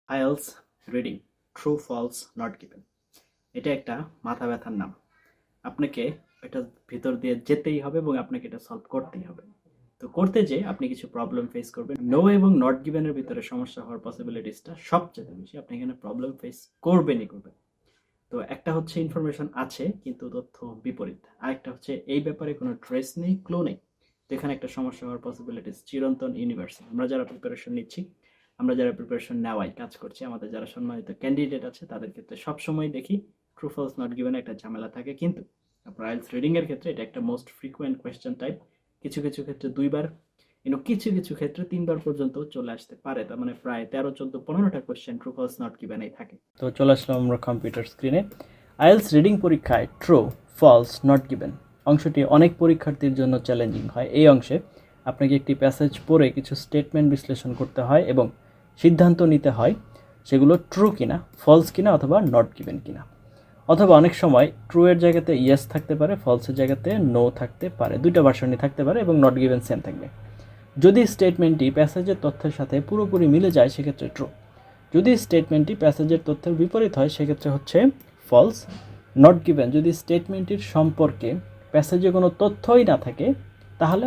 IELTS reading true false not given, এটা একটা মাথা ব্যথার নাম। আপনাকে এটা ভিতর দিয়ে যেতেই হবে এবং আপনাকে এটা সলভ করতেই হবে। তো করতে যে আপনি কিছু প্রবলেম ফেস করবেন। নো এবং নট গিভেনের ভিতরে সমস্যা হওয়ার পসিবিলিটিসটা সবচেয়ে বেশি। আপনি এখানে প্রবলেম ফেস করবেনই করবেন। তো একটা হচ্ছে ইনফরমেশন আছে কিন্তু তথ্য বিপরীত, আরেকটা হচ্ছে এই ব্যাপারে কোনো ট্রেস নেই, ক্লু নেই। তো এখানে একটা সমস্যা হওয়ার পসিবিলিটিস চিরন্তন ইউনিভার্সাল। আমরা যারা প্রিপারেশন নিচ্ছি, আমরা যারা প্রিপারেশন নেওয়াই কাজ করছি, আমাদের যারা সম্মানিত ক্যান্ডিডেট আছে তাদের ক্ষেত্রে সবসময় দেখি ট্রু ফলস নট গিভেন একটা ঝামেলা থাকে। কিন্তু আপনার আইএলটিএস রিডিং এর ক্ষেত্রে এটা একটা মোস্ট ফ্রিকোয়েন্ট কোয়েশ্চেন টাইপ। কিছু কিছু ক্ষেত্রে দুইবার, কিছু কিছু ক্ষেত্রে তিনবার পর্যন্ত চলে আসতে পারে। তার মানে প্রায় 13, 14, 15টা কোয়েশ্চেন ট্রু ফলস নট গিভেনই থাকে। তো চলে আসলাম আমরা কম্পিউটার স্ক্রিনে। আইএলটিএস রিডিং পরীক্ষায় ট্রু ফলস নট গিভেন অংশটি অনেক পরীক্ষার্থীর জন্য চ্যালেঞ্জিং হয়। এই অংশে আপনাকে একটি প্যাসেজ পড়ে কিছু স্টেটমেন্ট বিশ্লেষণ করতে হয় এবং সিদ্ধান্ত নিতে হয় সেগুলো ট্রু কিনা, ফলস কিনা অথবা নট গিভেন কিনা। অথবা অনেক সময় ট্রু এর জায়গাতে ইয়েস থাকতে পারে, ফলসের জায়গাতে নো থাকতে পারে, দুইটা ভার্সনই থাকতে পারে এবং নট গিভেন সেম থাকবে। যদি স্টেটমেন্টটি প্যাসেজের তথ্যের সাথে পুরোপুরি মিলে যায় সেক্ষেত্রে ট্রু। যদি স্টেটমেন্টটি প্যাসেজের তথ্যের বিপরীত হয় সেক্ষেত্রে হচ্ছে ফলস। নট গিভেন যদি স্টেটমেন্টটির সম্পর্কে প্যাসেজে কোনো তথ্যই না থাকে তাহলে